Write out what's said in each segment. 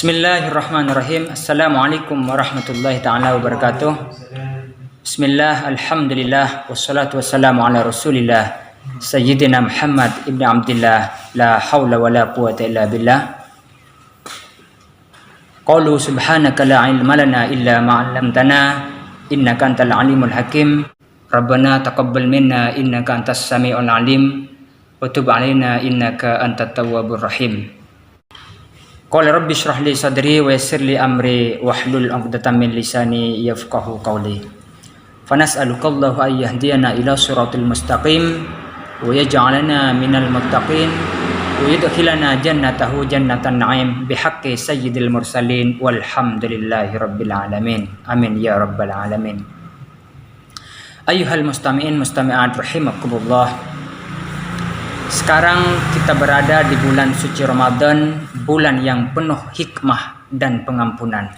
Bismillahirrahmanirrahim. Assalamualaikum warahmatullahi ta'ala wabarakatuh. Bismillah, alhamdulillah, wassalatu wassalamu ala rasulillah Sayyidina Muhammad ibn Abdillah, la hawla wa la quwata illa billah. Qalu subhanaka la ilma lana illa ma'allamtana innaka antal alimul hakim. Rabbana taqabbal minna innaka antas sami'ul alim wa tub alaina innaka antat tawwabur rahim. Qala rabbi shrah li sadri wa yassir li amri wahlul 'uqdatam min lisani yafqahu qawli. Fanas'aluka Allah ay yahdiyana ila siratal mustaqim wa yaj'alana minal muttaqin wa yudkhilana jannatahu jannatan na'im bihaqqi sayyidil mursalin walhamdulillahi rabbil alamin. Amin ya rabbal alamin. Ayyuhal mustami'in mustami'at rahimakumullah. Sekarang kita berada di bulan suci Ramadan, bulan yang penuh hikmah dan pengampunan.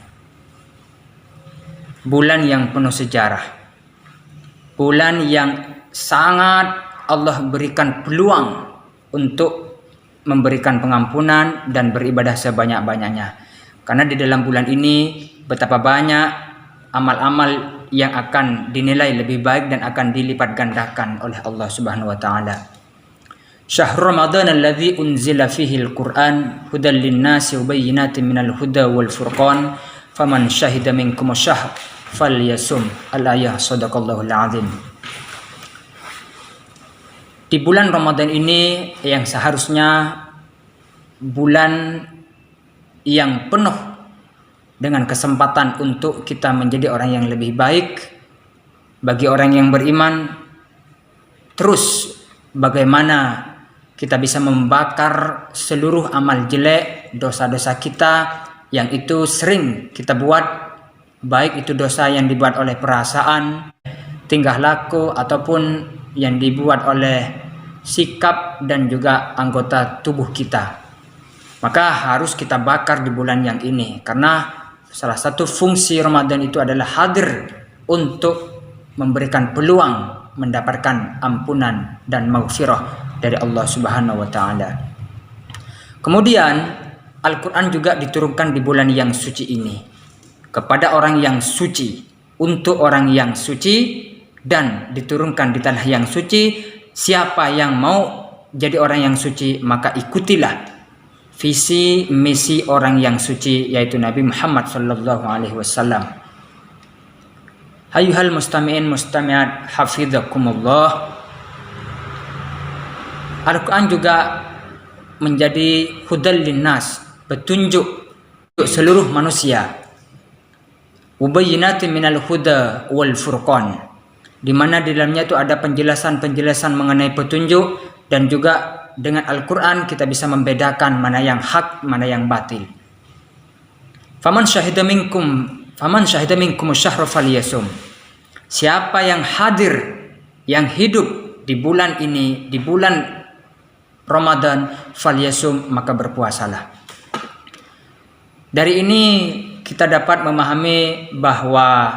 Bulan yang penuh sejarah. Bulan yang sangat Allah berikan peluang untuk memberikan pengampunan dan beribadah sebanyak-banyaknya. Karena di dalam bulan ini betapa banyak amal-amal yang akan dinilai lebih baik dan akan dilipat gandakan oleh Allah Subhanahu wa taala. Syahrul Ramadan alladzi unzila fihi al-Qur'an hudan lin-nasi wa bayyinatin minal huda wal furqan faman syahida minkum asy-syahr falyasum. Al-ayah, sadaqallahul azim. Di bulan Ramadan ini yang seharusnya bulan yang penuh dengan kesempatan untuk kita menjadi orang yang lebih baik bagi orang yang beriman, terus bagaimana kita bisa membakar seluruh amal jelek, dosa-dosa kita yang itu sering kita buat, baik itu dosa yang dibuat oleh perasaan, tingkah laku, ataupun yang dibuat oleh sikap dan juga anggota tubuh kita. Maka harus kita bakar di bulan yang ini, karena salah satu fungsi Ramadan itu adalah hadir untuk memberikan peluang mendapatkan ampunan dan maghfirah dari Allah Subhanahu wa taala. Kemudian Al-Qur'an juga diturunkan di bulan yang suci ini kepada orang yang suci, untuk orang yang suci, dan diturunkan di tanah yang suci. Siapa yang mau jadi orang yang suci, maka ikutilah visi misi orang yang suci, yaitu Nabi Muhammad sallallahu alaihi wasallam. Ayyuhal mustami'in mustami'at hafizakumullah. Al-Quran juga menjadi hudal linnas, petunjuk untuk seluruh manusia. Ubayyinatin minal huda wal furqan, di mana di dalamnya itu ada penjelasan-penjelasan mengenai petunjuk, dan juga dengan Al-Quran kita bisa membedakan mana yang hak, mana yang batil. Faman syahida minkum asy-syahra falyasum. Siapa yang hadir, yang hidup di bulan ini, di bulan Ramadan, falyasum, maka berpuasalah. Dari ini kita dapat memahami bahwa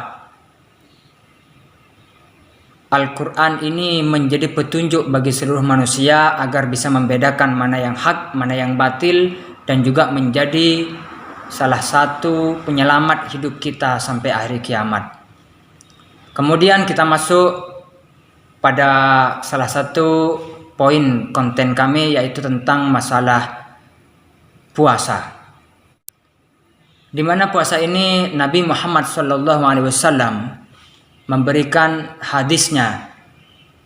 Al-Quran ini menjadi petunjuk bagi seluruh manusia agar bisa membedakan mana yang hak, mana yang batil, dan juga menjadi salah satu penyelamat hidup kita sampai akhir kiamat. Kemudian kita masuk pada salah satu poin konten kami, yaitu tentang masalah puasa. Di mana puasa ini Nabi Muhammad SAW memberikan hadisnya,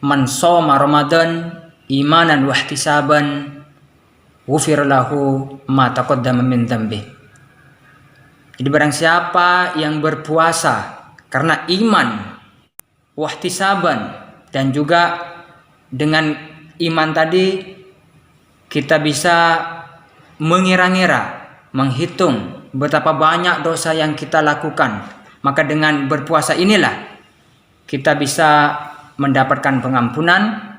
man shoma Ramadan imanan wa ihtisaban ghufira lahu ma taqaddama min dzambi. Jadi barang siapa yang berpuasa karena iman, wa ihtisaban, dan juga dengan iman tadi kita bisa mengira-ngira, menghitung betapa banyak dosa yang kita lakukan. Maka dengan berpuasa inilah kita bisa mendapatkan pengampunan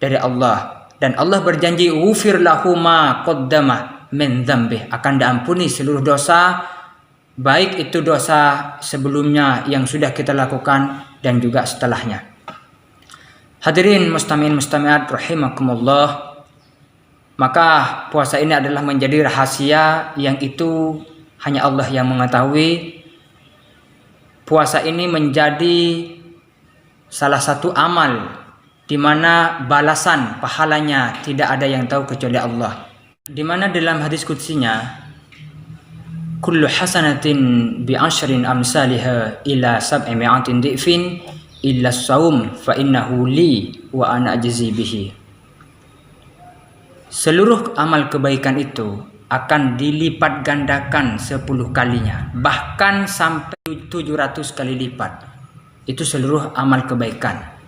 dari Allah. Dan Allah berjanji ghufir lahu ma qaddama min dzambih, akan diampuni seluruh dosa, baik itu dosa sebelumnya yang sudah kita lakukan dan juga setelahnya. Hadirin mustami'in mustami'at rahimakumullah. Maka puasa ini adalah menjadi rahasia yang itu hanya Allah yang mengetahui. Puasa ini menjadi salah satu amal di mana balasan pahalanya tidak ada yang tahu kecuali Allah. Di mana dalam hadis qudsinya, kullu hasanatin bi ashrin amsalha ila sab'i mi'atin dhifin illa as-saum fa innahu li wa ana ajzi bihi. Seluruh amal kebaikan itu akan dilipat gandakan 10 kalinya, bahkan sampai 700 kali lipat. Itu seluruh amal kebaikan.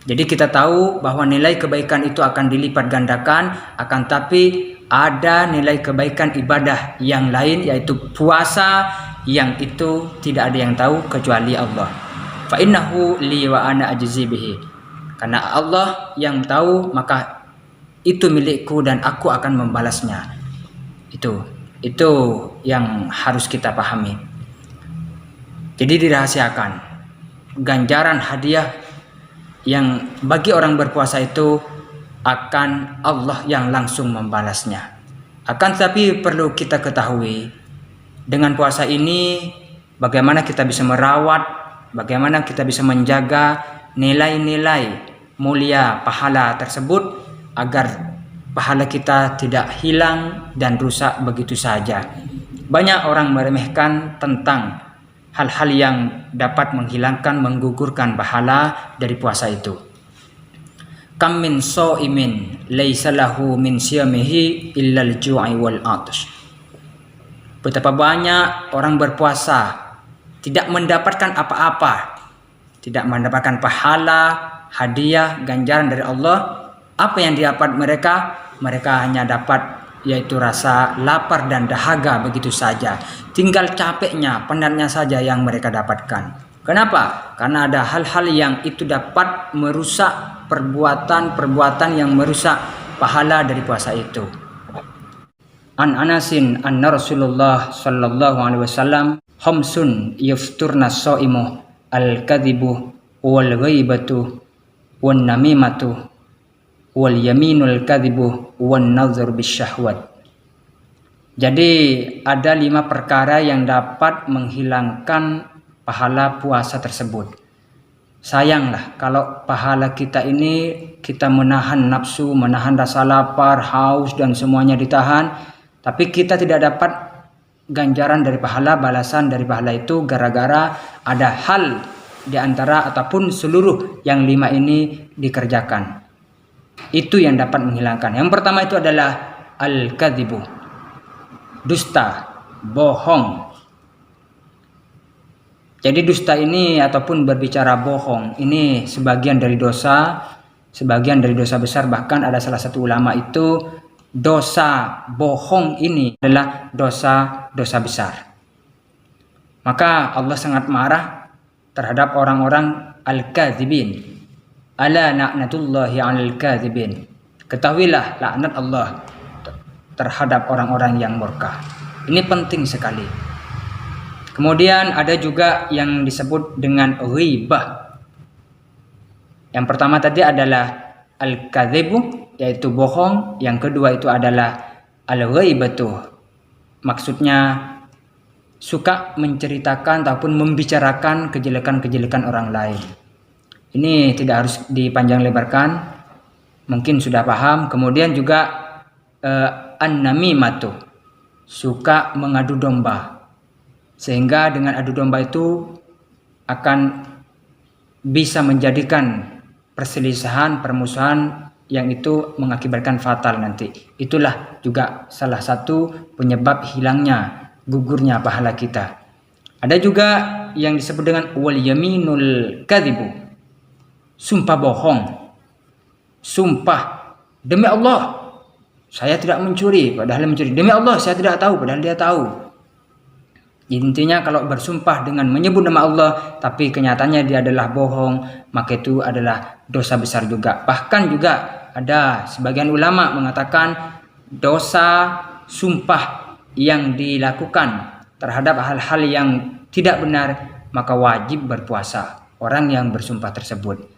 Jadi kita tahu bahwa nilai kebaikan itu akan dilipat gandakan, akan tapi ada nilai kebaikan ibadah yang lain, yaitu puasa, yang itu tidak ada yang tahu kecuali Allah. Fa innahu li wa ana ajzi bihi. Karena Allah yang tahu, maka itu milikku dan aku akan membalasnya. Itu yang harus kita pahami. Jadi dirahasiakan ganjaran hadiah yang bagi orang berpuasa itu akan Allah yang langsung membalasnya. Akan tetapi perlu kita ketahui, dengan puasa ini bagaimana kita bisa merawat, bagaimana kita bisa menjaga nilai-nilai mulia pahala tersebut agar pahala kita tidak hilang dan rusak begitu saja. Banyak orang meremehkan tentang hal-hal yang dapat menghilangkan, menggugurkan pahala dari puasa itu. Kam min shaimin laisa lahu min siyamihi illa al-ju'i wal 'atash. Betapa banyak orang berpuasa tidak mendapatkan apa-apa, tidak mendapatkan pahala, hadiah, ganjaran dari Allah. Apa yang didapat mereka? Mereka hanya dapat yaitu rasa lapar dan dahaga begitu saja. Tinggal capeknya, penatnya saja yang mereka dapatkan. Kenapa? Karena ada hal-hal yang itu dapat merusak perbuatan yang merusak pahala dari puasa itu. An Anasin anna Rasulullah sallallahu alaihi wasallam khamsun yafturna shaimu al-kadhibu wal ghaibatu wan namimatu wal yaminul kadhibu wan nazar bisyahwat. Jadi ada 5 perkara yang dapat menghilangkan pahala puasa tersebut. Sayanglah kalau pahala kita ini kita menahan nafsu, menahan rasa lapar, haus dan semuanya ditahan, tapi kita tidak dapat ganjaran dari pahala, balasan dari pahala itu gara-gara ada hal di antara ataupun seluruh yang 5 ini dikerjakan. Itu yang dapat menghilangkan. Yang pertama itu adalah al-kadzibu, dusta, bohong. Jadi dusta ini ataupun berbicara bohong ini sebagian dari dosa besar. Bahkan ada salah satu ulama itu dosa bohong ini adalah dosa besar. Maka Allah sangat marah terhadap orang-orang al-kadzibin. Ala na'natullahi 'alal kadzibin. Ketahuilah laknat Allah terhadap orang-orang yang murka. Ini penting sekali. Kemudian ada juga yang disebut dengan ghibah. Yang pertama tadi adalah al-kadzibu, yaitu bohong. Yang kedua itu adalah al-ghaibatu. Maksudnya suka menceritakan ataupun membicarakan kejelekan-kejelekan orang lain. Ini tidak harus dipanjang lebarkan, mungkin sudah paham. Kemudian juga an-namimatu, suka mengadu domba. Sehingga dengan adu domba itu akan bisa menjadikan perselisihan, permusuhan yang itu mengakibatkan fatal nanti. Itulah juga salah satu penyebab hilangnya, gugurnya pahala kita. Ada juga yang disebut dengan wal yaminul kadzibu, sumpah bohong. Sumpah demi Allah saya tidak mencuri padahal mencuri, demi Allah saya tidak tahu padahal dia tahu. Intinya kalau bersumpah dengan menyebut nama Allah tapi kenyataannya dia adalah bohong, maka itu adalah dosa besar juga. Bahkan juga ada sebagian ulama mengatakan dosa sumpah yang dilakukan terhadap hal-hal yang tidak benar, maka wajib berpuasa orang yang bersumpah tersebut.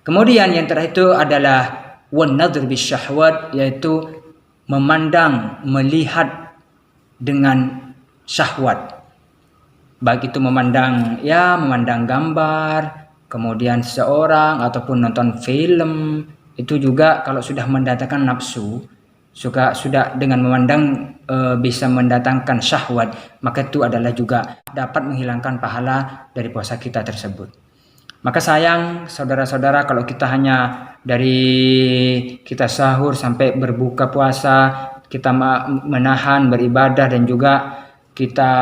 Kemudian yang terakhir itu adalah wan nadhr bisyahwat, yaitu memandang, melihat dengan syahwat. Baik itu memandang gambar, kemudian seseorang ataupun nonton film, itu juga kalau sudah mendatangkan nafsu, sudah dengan memandang bisa mendatangkan syahwat, maka itu adalah juga dapat menghilangkan pahala dari puasa kita tersebut. Maka sayang saudara-saudara kalau kita hanya dari kita sahur sampai berbuka puasa, kita menahan beribadah dan juga kita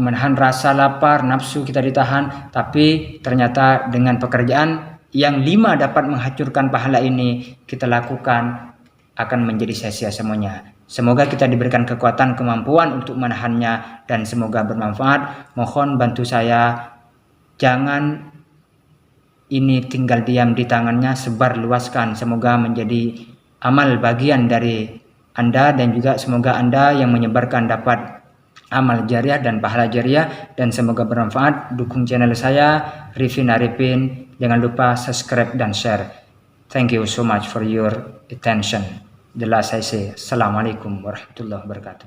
menahan rasa lapar, nafsu kita ditahan, tapi ternyata dengan pekerjaan yang 5 dapat menghancurkan pahala ini kita lakukan, akan menjadi sia-sia semuanya. Semoga kita diberikan kekuatan, kemampuan untuk menahannya, dan semoga bermanfaat. Mohon bantu saya, jangan ini tinggal diam di tangannya, sebar luaskan. Semoga menjadi amal bagian dari Anda, dan juga semoga Anda yang menyebarkan dapat amal jariah dan pahala jariah, dan semoga bermanfaat. Dukung channel saya, Rifin Arifin. Jangan lupa subscribe dan share. Thank you so much for your attention. The last I say, Assalamualaikum warahmatullahi wabarakatuh.